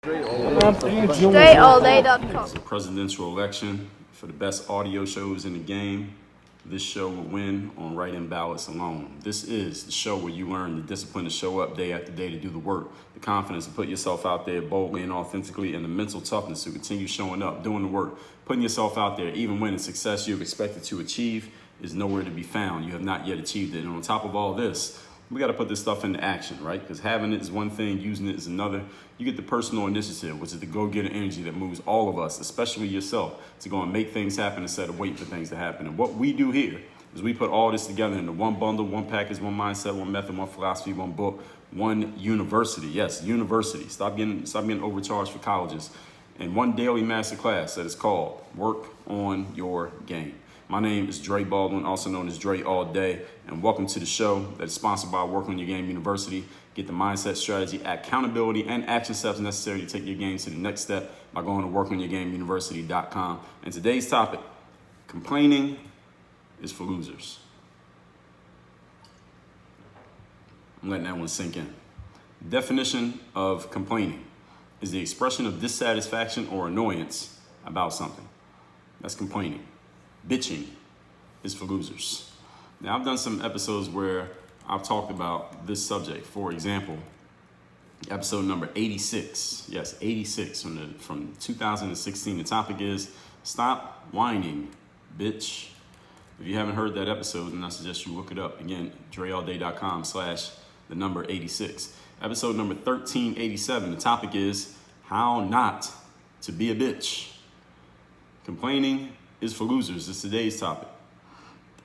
DreAllDay.com. It's a presidential election for the best audio shows in the game. This show will win on write-in ballots alone. This is the show where you learn the discipline to show up day after day to do the work, the confidence to put yourself out there boldly and authentically, and the mental toughness to continue showing up, doing the work, putting yourself out there, even when the success you've expected to achieve is nowhere to be found. You have not yet achieved it. And on top of all this, we got to put this stuff into action, right? Because having it is one thing, using it is another. You get the personal initiative, which is the go-getter energy that moves all of us, especially yourself, to go and make things happen instead of waiting for things to happen. And what we do here is we put all this together into one bundle, one package, one mindset, one method, one philosophy, one book, one university. Yes, university. Stop getting overcharged for colleges. And one daily masterclass that is called Work on Your Game. My name is Dre Baldwin, also known as Dre All Day, and welcome to the show that is sponsored by Work on Your Game University. Get the mindset, strategy, accountability, and action steps necessary to take your game to the next step by going to workonyourgameuniversity.com. And today's topic, complaining is for losers. I'm letting that one sink in. The definition of complaining is the expression of dissatisfaction or annoyance about something. That's complaining. Bitching is for losers. Now, I've done some episodes where I've talked about this subject. For example, episode number 86. Yes, 86 from 2016. The topic is Stop Whining, Bitch. If you haven't heard that episode, then I suggest you look it up. Again, DreAllDay.com/86. Episode number 1387. The topic is How Not to Be a Bitch. Complaining is for losers. It's today's topic.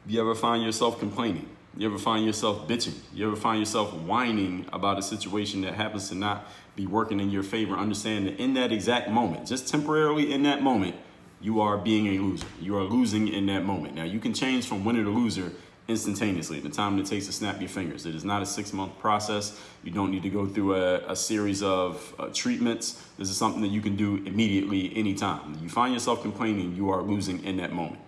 You ever find yourself complaining? You ever find yourself bitching? You ever find yourself whining about a situation that happens to not be working in your favor? Understand that in that exact moment, just temporarily in that moment, you are being a loser. You are losing in that moment. Now, you can change from winner to loser instantaneously in the time it takes to snap your fingers. It is not a 6-month process. You don't need to go through a series of treatments. This is something that you can do immediately, anytime. You find yourself complaining, you are losing in that moment.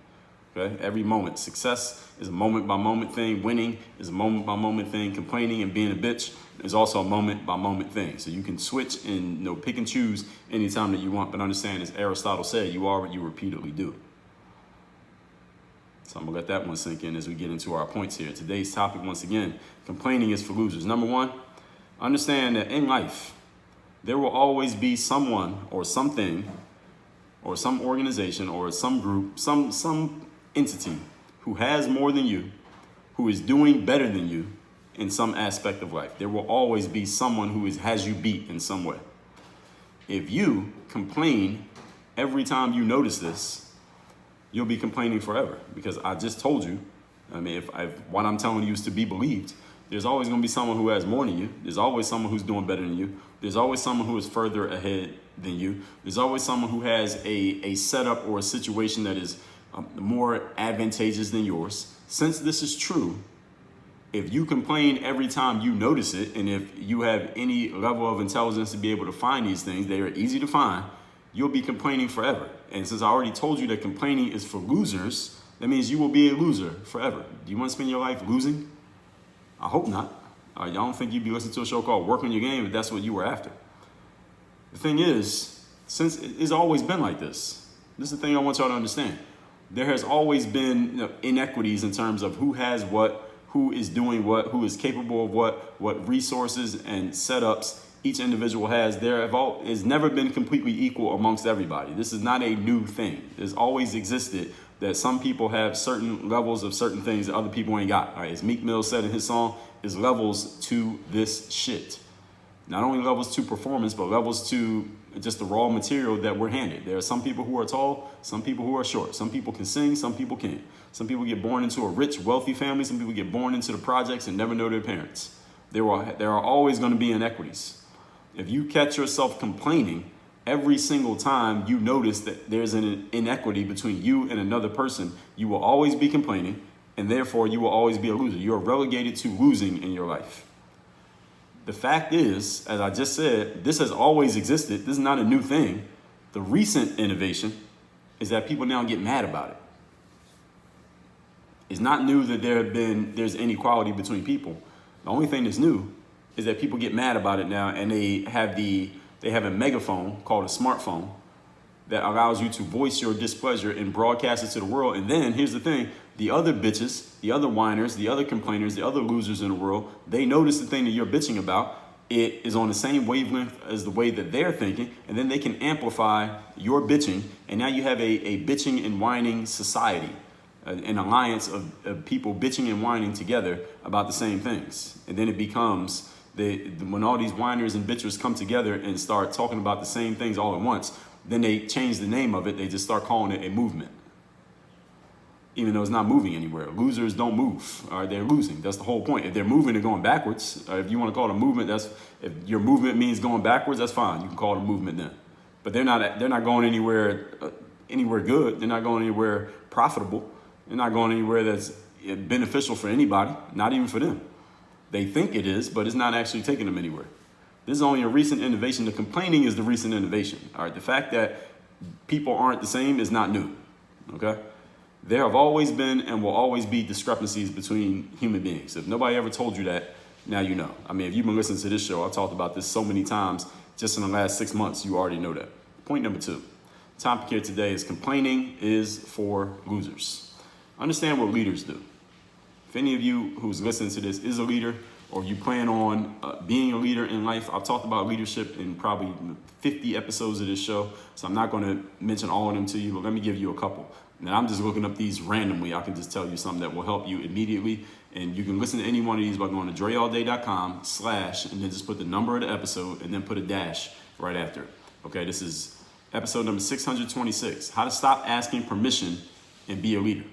Okay? Every moment. Success is a moment by moment thing. Winning is a moment by moment thing. Complaining and being a bitch is also a moment by moment thing. So you can switch and pick and choose anytime that you want. But understand, as Aristotle said, you are what you repeatedly do. So I'm going to let that one sink in as we get into our points here. Today's topic, once again, complaining is for losers. Number one, understand that in life, there will always be someone or something or some organization or some group, some entity who has more than you, who is doing better than you in some aspect of life. There will always be someone who has you beat in some way. If you complain every time you notice this, you'll be complaining forever, because I just told you, if what I'm telling you is to be believed, there's always going to be someone who has more than you. There's always someone who's doing better than you. There's always someone who is further ahead than you. There's always someone who has a setup or a situation that is more advantageous than yours. Since this is true, if you complain every time you notice it, and if you have any level of intelligence to be able to find these things, they are easy to find, you'll be complaining forever. And since I already told you that complaining is for losers, that means you will be a loser forever. Do you want to spend your life losing? I hope not. I don't think you'd be listening to a show called Work on Your Game if that's what you were after. The thing is, since it's always been like this is the thing I want y'all to understand. There has always been inequities in terms of who has what, who is doing what, who is capable of what resources and setups each individual has. It's never been completely equal amongst everybody. This is not a new thing. It's always existed that some people have certain levels of certain things that other people ain't got. All right, as Meek Mill said in his song, is levels to this shit. Not only levels to performance, but levels to just the raw material that we're handed. There are some people who are tall, some people who are short. Some people can sing, some people can't. Some people get born into a rich, wealthy family. Some people get born into the projects and never know their parents. There are always going to be inequities. If you catch yourself complaining every single time you notice that there's an inequity between you and another person, you will always be complaining, and therefore you will always be a loser. You are relegated to losing in your life. The fact is, as I just said, this has always existed. This is not a new thing. The recent innovation is that people now get mad about it. It's not new that there's inequality between people. The only thing that's new is that people get mad about it now, and they have the They have a megaphone called a smartphone that allows you to voice your displeasure and broadcast it to the world. And then here's the thing, the other bitches, the other whiners, the other complainers, the other losers in the world, they notice the thing that you're bitching about. It is on the same wavelength as the way that they're thinking, and then they can amplify your bitching, and now you have a bitching and whining society, an alliance of people bitching and whining together about the same things. And then it becomes, when all these whiners and bitchers come together and start talking about the same things all at once, then they change the name of it. They just start calling it a movement, even though it's not moving anywhere. Losers don't move, all right? They're losing. That's the whole point. If they're moving, they're going backwards. If you want to call it a movement, if your movement means going backwards, that's fine. You can call it a movement then. But they're not going anywhere good. They're not going anywhere profitable. They're not going anywhere that's beneficial for anybody, not even for them. They think it is, but it's not actually taking them anywhere. This is only a recent innovation. The complaining is the recent innovation, all right? The fact that people aren't the same is not new, okay? There have always been and will always be discrepancies between human beings. If nobody ever told you that, now you know. I mean, if you've been listening to this show, I've talked about this so many times just in the last 6 months, you already know that. Point number 2. The topic here today is complaining is for losers. Understand what leaders do. If any of you who's listening to this is a leader, or you plan on being a leader in life, I've talked about leadership in probably 50 episodes of this show, so I'm not going to mention all of them to you, but let me give you a couple. Now, I'm just looking up these randomly. I can just tell you something that will help you immediately, and you can listen to any one of these by going to dreallday.com/ and then just put the number of the episode and then put a dash right after it. Okay, this is episode number 626, How to Stop Asking Permission and Be a Leader.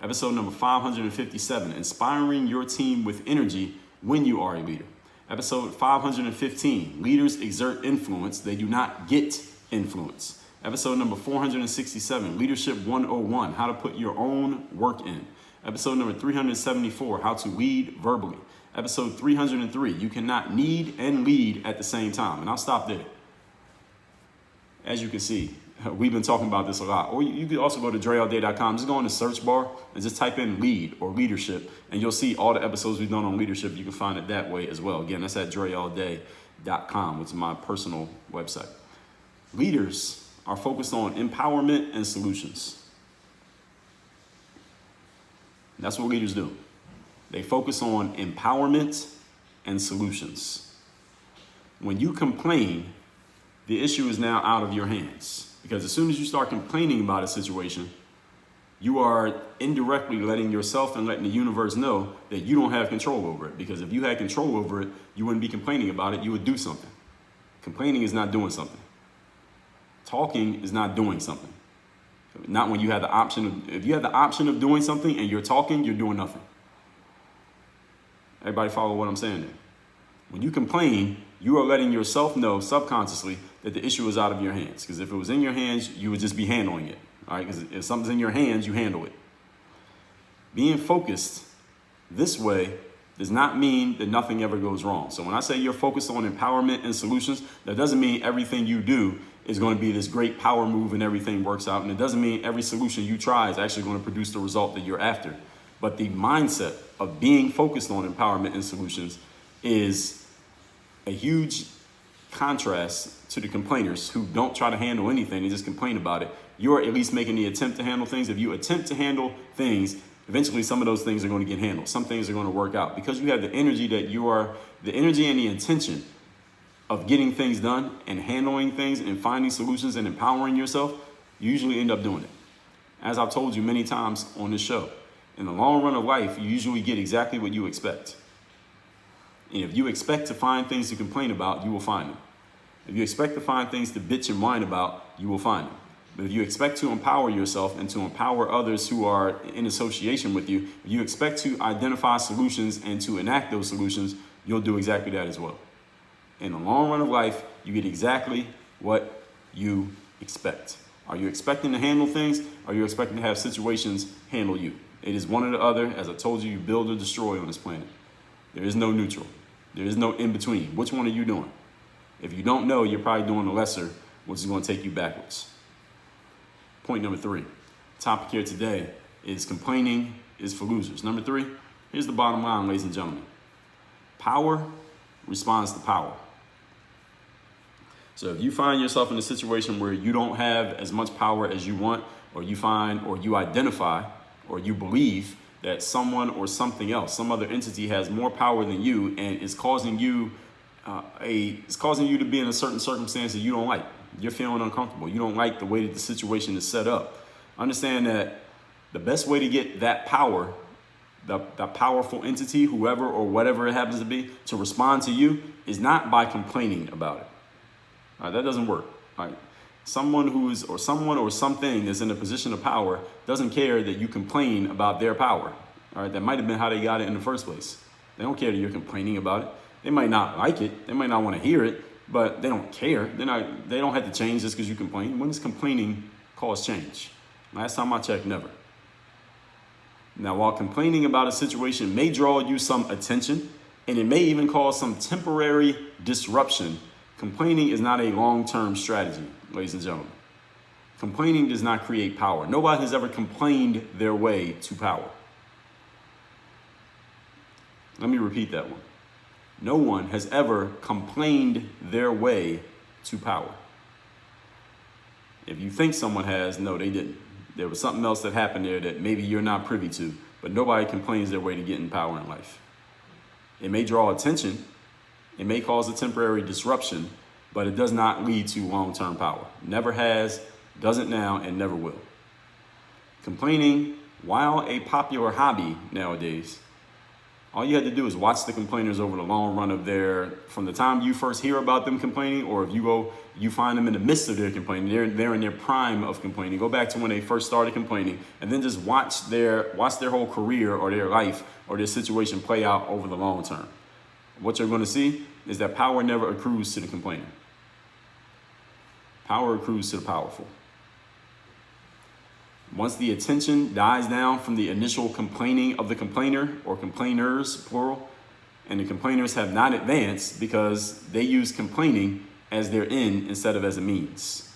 Episode number 557, Inspiring Your Team with Energy When You Are a Leader. Episode 515, Leaders Exert Influence. They do not get influence. Episode number 467, Leadership 101, How to Put Your Own Work In. Episode number 374, How to Lead Verbally. Episode 303, You Cannot Need and Lead at the Same Time. And I'll stop there. As you can see, we've been talking about this a lot. Or you could also go to dreallday.com. Just go in the search bar and just type in lead or leadership, and you'll see all the episodes we've done on leadership. You can find it that way as well. Again, that's at dreallday.com, which is my personal website. Leaders are focused on empowerment and solutions. That's what leaders do. They focus on empowerment and solutions. When you complain, the issue is now out of your hands. Because as soon as you start complaining about a situation, you are indirectly letting yourself and letting the universe know that you don't have control over it. Because if you had control over it, you wouldn't be complaining about it, you would do something. Complaining is not doing something. Talking is not doing something. Not when you have the option if you have the option of doing something and you're talking, you're doing nothing. Everybody follow what I'm saying there? When you complain, you are letting yourself know subconsciously that the issue is out of your hands. Because if it was in your hands, you would just be handling it. All right? Because if something's in your hands, you handle it. Being focused this way does not mean that nothing ever goes wrong. So when I say you're focused on empowerment and solutions, that doesn't mean everything you do is going to be this great power move and everything works out. And it doesn't mean every solution you try is actually going to produce the result that you're after. But the mindset of being focused on empowerment and solutions is a huge contrast to the complainers who don't try to handle anything and just complain about it. You're at least making the attempt to handle things. If you attempt to handle things, eventually some of those things are going to get handled. Some things are going to work out because you have the energy the energy and the intention of getting things done and handling things and finding solutions and empowering yourself. You usually end up doing it. As I've told you many times on this show, in the long run of life, you usually get exactly what you expect. And if you expect to find things to complain about, you will find them. If you expect to find things to bitch and whine about, you will find them. But if you expect to empower yourself and to empower others who are in association with you, if you expect to identify solutions and to enact those solutions, you'll do exactly that as well. In the long run of life, you get exactly what you expect. Are you expecting to handle things? Or are you expecting to have situations handle you? It is one or the other. As I told you, you build or destroy on this planet. There is no neutral. There is no in between. Which one are you doing? If you don't know, you're probably doing the lesser, which is going to take you backwards. Point number 3. Topic here today is complaining is for losers. Number 3, here's the bottom line, ladies and gentlemen. Power responds to power. So if you find yourself in a situation where you don't have as much power as you want, or you find, or you identify, or you believe that someone or something else, some other entity has more power than you and is causing you to be in a certain circumstance that you don't like. You're feeling uncomfortable. You don't like the way that the situation is set up. Understand that the best way to get that power, the powerful entity, whoever or whatever it happens to be, to respond to you is not by complaining about it. That doesn't work. Someone or something that's in a position of power doesn't care that you complain about their power. All right, that might have been how they got it in the first place. They don't care that you're complaining about it. They might not like it. They might not want to hear it, but they don't care. They don't have to change just because you complain. When does complaining cause change? Last time I checked, never. Now, while complaining about a situation may draw you some attention, and it may even cause some temporary disruption, complaining is not a long-term strategy, ladies and gentlemen. Complaining does not create power. Nobody has ever complained their way to power. Let me repeat that one. No one has ever complained their way to power. If you think someone has, no, they didn't. There was something else that happened there that maybe you're not privy to, but nobody complains their way to getting power in life. It may draw attention. It may cause a temporary disruption, but it does not lead to long-term power. Never has, doesn't now, and never will. Complaining, while a popular hobby nowadays, all you had to do is watch the complainers over the long run of from the time you first hear about them complaining, or if you find them in the midst of their complaining, they're in their prime of complaining. Go back to when they first started complaining, and then just watch their whole career or their life or their situation play out over the long term. What you're going to see is that power never accrues to the complainer. Power accrues to the powerful. Once the attention dies down from the initial complaining of the complainer, or complainers, plural, and the complainers have not advanced because they use complaining as their end instead of as a means.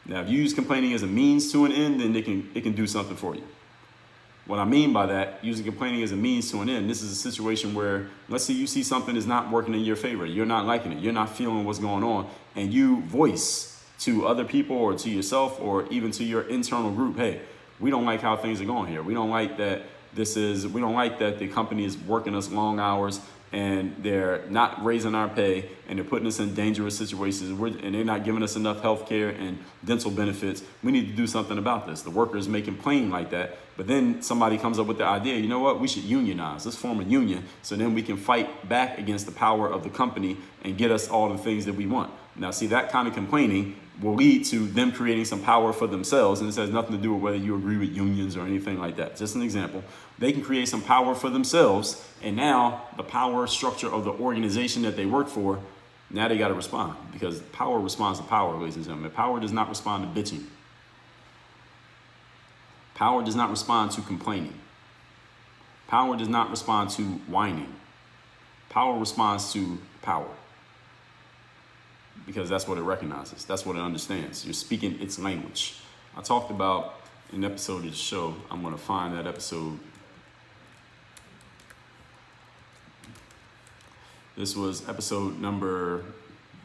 Now, if you use complaining as a means to an end, then it can do something for you. What I mean by that, using complaining as a means to an end, this is a situation where, let's say you see something is not working in your favor. You're not liking it. You're not feeling what's going on. And you voice to other people or to yourself or even to your internal group, hey, we don't like how things are going here. We don't like that we don't like that the company is working us long hours and they're not raising our pay and they're putting us in dangerous situations and they're not giving us enough health care and dental benefits. We need to do something about this. The workers may complain like that, but then somebody comes up with the idea, you know what, we should unionize. Let's form a union so then we can fight back against the power of the company and get us all the things that we want. Now, see, that kind of complaining will lead to them creating some power for themselves. And this has nothing to do with whether you agree with unions or anything like that. Just an example. They can create some power for themselves. And now the power structure of the organization that they work for, now they got to respond, because power responds to power, ladies and gentlemen. Power does not respond to bitching. Power does not respond to complaining. Power does not respond to whining. Power responds to power. Because that's what it recognizes. That's what it understands. You're speaking its language. I talked about an episode of the show. I'm going to find that episode. This was episode number,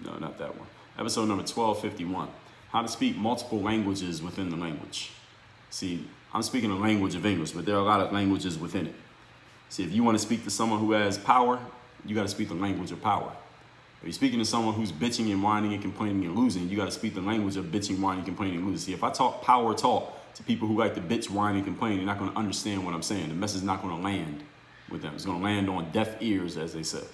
no, not that one. Episode number 1251. How to speak multiple languages within the language. See, I'm speaking the language of English, but there are a lot of languages within it. See, if you want to speak to someone who has power, you got to speak the language of power. If you're speaking to someone who's bitching and whining and complaining and losing, you got to speak the language of bitching, whining, complaining, and losing. See, if I talk power talk to people who like to bitch, whine, and complain, they're not going to understand what I'm saying. The message is not going to land with them. It's going to land on deaf ears, as they said.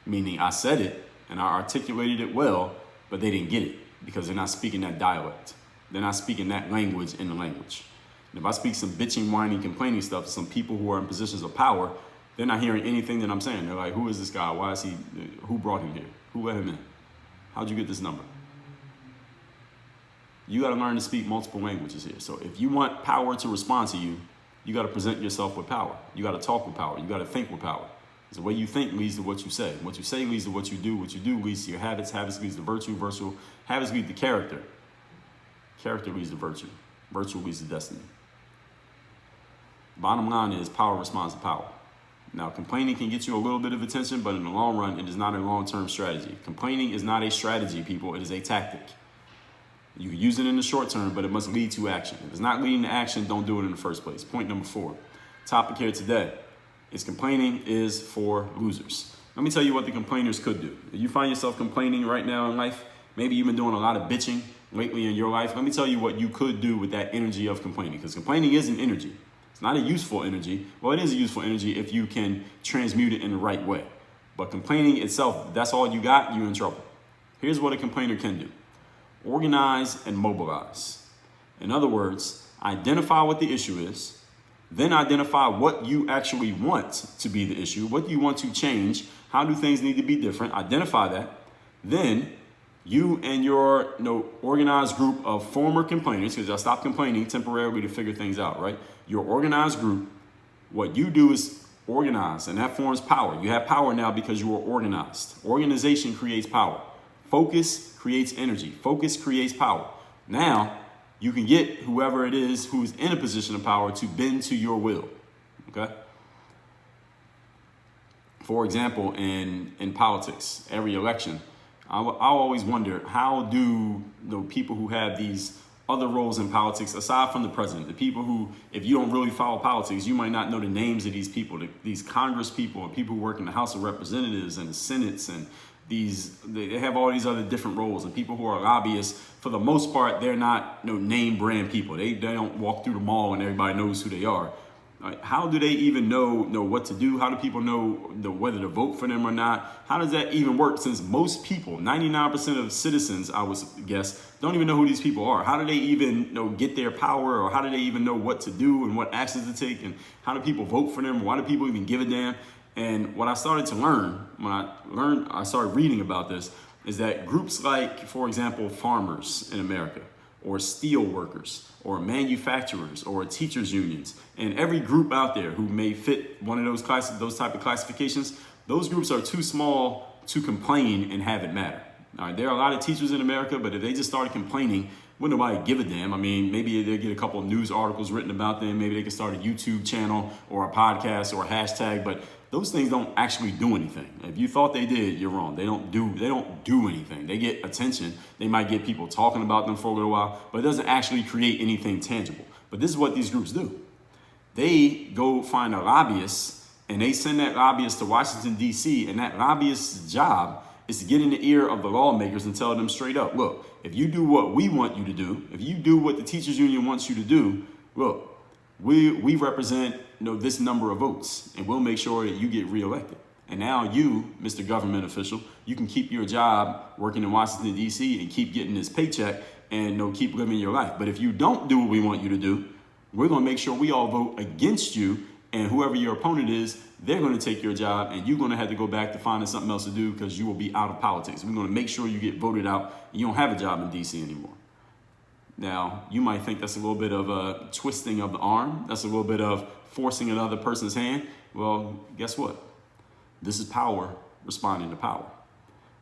Meaning I said it and I articulated it well, but they didn't get it because they're not speaking that dialect. They're not speaking that language in the language. And if I speak some bitching, whining, complaining stuff to some people who are in positions of power, they're not hearing anything that I'm saying. They're like, who is this guy? Why is he, who brought him here? Who let him in? How'd you get this number? You got to learn to speak multiple languages here. So if you want power to respond to you, you got to present yourself with power. You got to talk with power. You got to think with power. Because the way you think leads to what you say. What you say leads to what you do. What you do leads to your habits. Habits leads to virtue. Habits lead to character. Character leads to virtue. Virtue leads to destiny. Bottom line is power responds to power. Now, complaining can get you a little bit of attention, but in the long run, it is not a long-term strategy. Complaining is not a strategy, people. It is a tactic. You can use it in the short term, but it must lead to action. If it's not leading to action, don't do it in the first place. Point number 4. Topic here today is complaining is for losers. Let me tell you what the complainers could do. If you find yourself complaining right now in life, maybe you've been doing a lot of bitching lately in your life. Let me tell you what you could do with that energy of complaining, because complaining is an energy. It's not a useful energy. Well, it is a useful energy if you can transmute it in the right way. But complaining itself, that's all you got, you're in trouble. Here's what a complainer can do. Organize and mobilize. In other words, identify what the issue is, then identify what you actually want to be the issue, what you want to change, how do things need to be different, identify that. Then you and your organized group of former complainers, because y'all stopped complaining temporarily to figure things out, right? Your organized group, what you do is organize, and that forms power. You have power now because you are organized. Organization creates power. Focus creates energy. Focus creates power. Now, you can get whoever it is who's in a position of power to bend to your will, okay? For example, in politics, every election, I always wonder, how do the people who have these other roles in politics, aside from the president, the people who, if you don't really follow politics, you might not know the names of these people, these Congress people and people who work in the House of Representatives and the Senates, and they have all these other different roles, and people who are lobbyists, for the most part, they're not name brand people. They don't walk through the mall and everybody knows who they are. How do they even know what to do? How do people know whether to vote for them or not? How does that even work, since most people, 99% of citizens, I would guess, don't even know who these people are? How do they even get their power, or how do they even know what to do and what actions to take, and how do people vote for them? Why do people even give a damn? And what I started to learn when I started reading about this is that groups like, for example, farmers in America, or steel workers, or manufacturers, or teachers unions, and every group out there who may fit one of those type of classifications, those groups are too small to complain and have it matter. All right, there are a lot of teachers in America, but if they just started complaining, wouldn't nobody give a damn. I mean, maybe they'll get a couple of news articles written about them. Maybe they could start a YouTube channel or a podcast or a hashtag, but those things don't actually do anything. If you thought they did, you're wrong. They don't do anything. They get attention. They might get people talking about them for a little while, but it doesn't actually create anything tangible. But this is what these groups do. They go find a lobbyist, and they send that lobbyist to Washington, D.C., and that lobbyist's job is to get in the ear of the lawmakers and tell them straight up, look, if you do what we want you to do, if you do what the teachers union wants you to do, look, we represent this number of votes, and we'll make sure that you get reelected. And now you, Mr. Government official, you can keep your job working in Washington, D.C. and keep getting this paycheck and keep living your life. But if you don't do what we want you to do, we're going to make sure we all vote against you, and whoever your opponent is, they're going to take your job, and you're going to have to go back to finding something else to do because you will be out of politics. We're going to make sure you get voted out and you don't have a job in D.C. anymore. Now, you might think that's a little bit of a twisting of the arm. That's a little bit of forcing another person's hand. Well, guess what? This is power responding to power.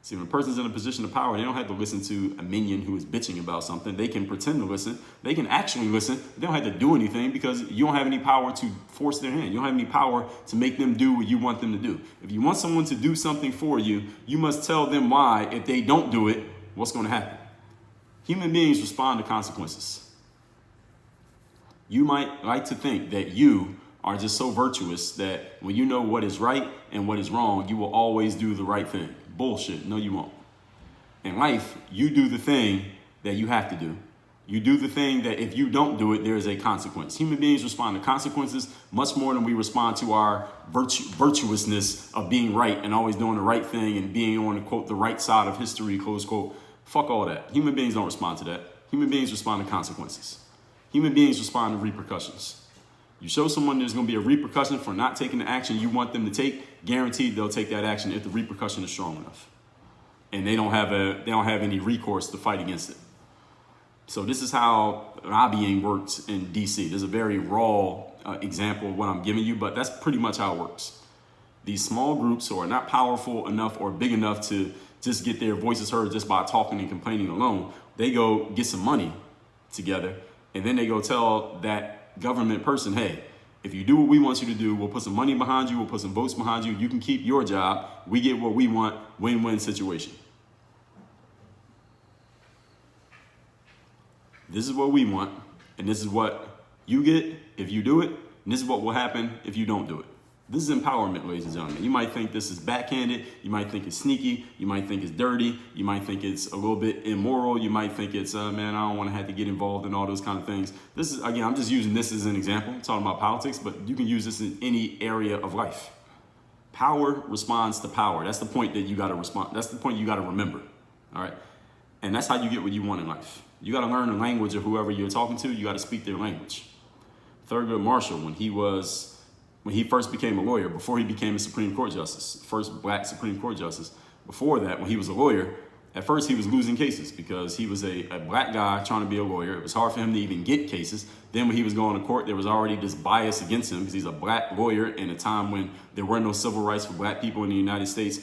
See, when a person's in a position of power, they don't have to listen to a minion who is bitching about something. They can pretend to listen. They can actually listen. They don't have to do anything because you don't have any power to force their hand. You don't have any power to make them do what you want them to do. If you want someone to do something for you, you must tell them why. If they don't do it, what's going to happen? Human beings respond to consequences. You might like to think that you are just so virtuous that when you know what is right and what is wrong, you will always do the right thing. Bullshit. No, you won't. In life, you do the thing that you have to do. You do the thing that if you don't do it, there is a consequence. Human beings respond to consequences much more than we respond to our virtuousness of being right and always doing the right thing and being on, quote, the right side of history, close quote. Fuck all that. Human beings don't respond to that. Human beings respond to consequences. Human beings respond to repercussions. You show someone there's going to be a repercussion for not taking the action you want them to take, guaranteed they'll take that action if the repercussion is strong enough. And they don't have any recourse to fight against it. So this is how lobbying works in DC. There's a very raw example of what I'm giving you, but that's pretty much how it works. These small groups who are not powerful enough or big enough to just get their voices heard just by talking and complaining alone, they go get some money together, and then they go tell that government person, hey, If you do what we want you to do, we'll put some money behind you, we'll put some votes behind you, you can keep your job, we get what we want, win-win situation. This is what we want, and this is what you get if you do it, and this is what will happen if you don't do it. This is empowerment, ladies and gentlemen. You might think this is backhanded, you might think it's sneaky, you might think it's dirty, you might think it's a little bit immoral, you might think it's, man, I don't want to have to get involved in all those kind of things. This is, again, I'm just using this as an example, talking about politics, but you can use this in any area of life. Power responds to power. That's the point that you got to respond. That's the point you got to remember, all right? And that's how you get what you want in life. You got to learn the language of whoever you're talking to. You got to speak their language. Thurgood Marshall, when he first became a lawyer, before he became a Supreme Court justice, first black Supreme Court justice, before that, when he was a lawyer, at first he was losing cases because he was a black guy trying to be a lawyer. It was hard for him to even get cases. Then when he was going to court, there was already this bias against him because he's a black lawyer in a time when there were no civil rights for black people in the United States.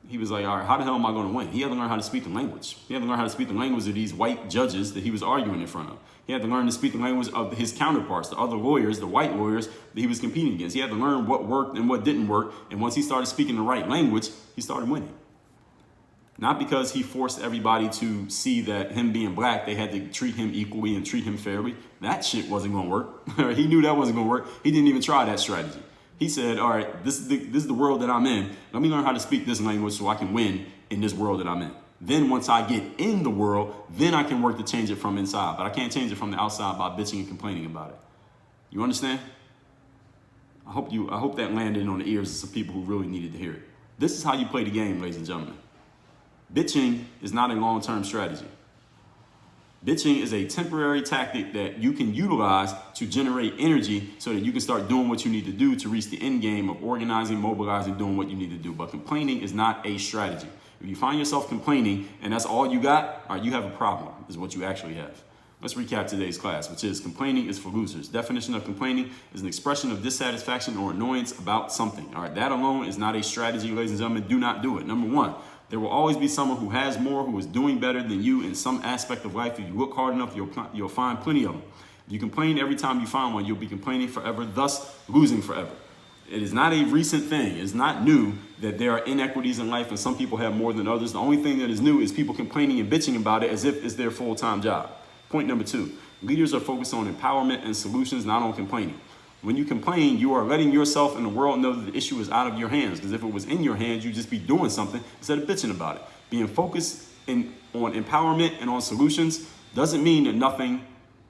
He was like, all right, how the hell am I going to win? He had to learn how to speak the language. He had to learn how to speak the language of these white judges that he was arguing in front of. He had to learn to speak the language of his counterparts, the other lawyers, the white lawyers that he was competing against. He had to learn what worked and what didn't work. And once he started speaking the right language, he started winning. Not because he forced everybody to see that him being black, they had to treat him equally and treat him fairly. That shit wasn't going to work. He knew that wasn't going to work. He didn't even try that strategy. He said, all right, this is the world that I'm in. Let me learn how to speak this language so I can win in this world that I'm in. Then once I get in the world, then I can work to change it from inside. But I can't change it from the outside by bitching and complaining about it. You understand? I hope that landed on the ears of some people who really needed to hear it. This is how you play the game, ladies and gentlemen. Bitching is not a long-term strategy. Bitching is a temporary tactic that you can utilize to generate energy so that you can start doing what you need to do to reach the end game of organizing, mobilizing, doing what you need to do. But complaining is not a strategy. If you find yourself complaining and that's all you got, all right, you have a problem, is what you actually have. Let's recap today's class, which is complaining is for losers. Definition of complaining is an expression of dissatisfaction or annoyance about something. All right, that alone is not a strategy, ladies and gentlemen. Do not do it. Number one, there will always be someone who has more, who is doing better than you in some aspect of life. If you look hard enough, you'll find plenty of them. If you complain every time you find one, you'll be complaining forever, thus losing forever. It is not a recent thing. It's not new that there are inequities in life and some people have more than others. The only thing that is new is people complaining and bitching about it as if it's their full-time job. Point number two, leaders are focused on empowerment and solutions, not on complaining. When you complain, you are letting yourself and the world know that the issue is out of your hands. Because if it was in your hands, you'd just be doing something instead of bitching about it. Being focused on empowerment and on solutions doesn't mean that nothing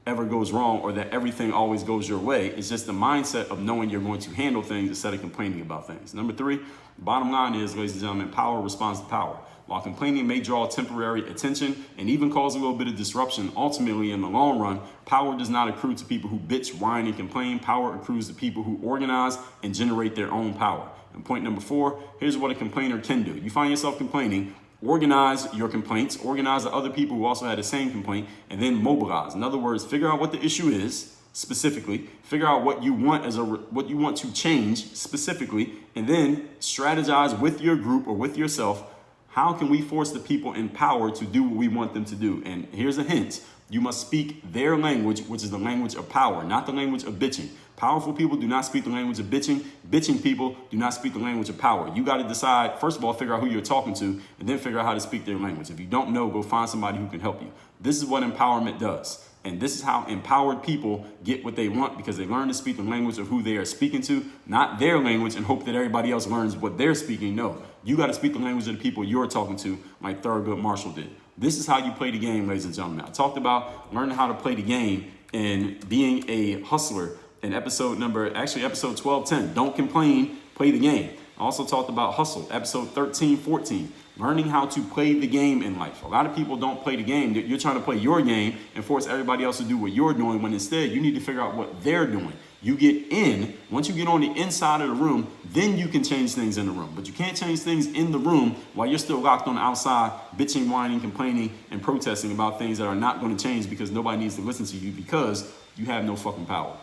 ever goes wrong or that everything always goes your way. It's just the mindset of knowing you're going to handle things instead of complaining about things. Number three, the bottom line is, ladies and gentlemen, power responds to power. While complaining may draw temporary attention and even cause a little bit of disruption, ultimately in the long run, power does not accrue to people who bitch, whine, and complain. Power accrues to people who organize and generate their own power. And point number four, here's what a complainer can do. You find yourself complaining, organize your complaints, organize the other people who also had the same complaint, and then mobilize. In other words, figure out what the issue is specifically, figure out what you want what you want to change specifically, and then strategize with your group or with yourself. How can we force the people in power to do what we want them to do? And here's a hint. You must speak their language, which is the language of power, not the language of bitching. Powerful people do not speak the language of bitching. Bitching people do not speak the language of power. You got to decide, first of all, figure out who you're talking to, and then figure out how to speak their language. If you don't know, go find somebody who can help you. This is what empowerment does. And this is how empowered people get what they want, because they learn to speak the language of who they are speaking to, not their language, and hope that everybody else learns what they're speaking. No, you got to speak the language of the people you're talking to, like Thurgood Marshall did. This is how you play the game, ladies and gentlemen. I talked about learning how to play the game and being a hustler in episode 1210. Don't complain, play the game. I also talked about hustle, episode 1314. Learning how to play the game in life. A lot of people don't play the game. You're trying to play your game and force everybody else to do what you're doing, when instead you need to figure out what they're doing. You get in. Once you get on the inside of the room, then you can change things in the room. But you can't change things in the room while you're still locked on the outside, bitching, whining, complaining, and protesting about things that are not going to change because nobody needs to listen to you because you have no fucking power.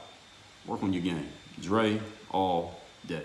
Work on your game. Dre all day.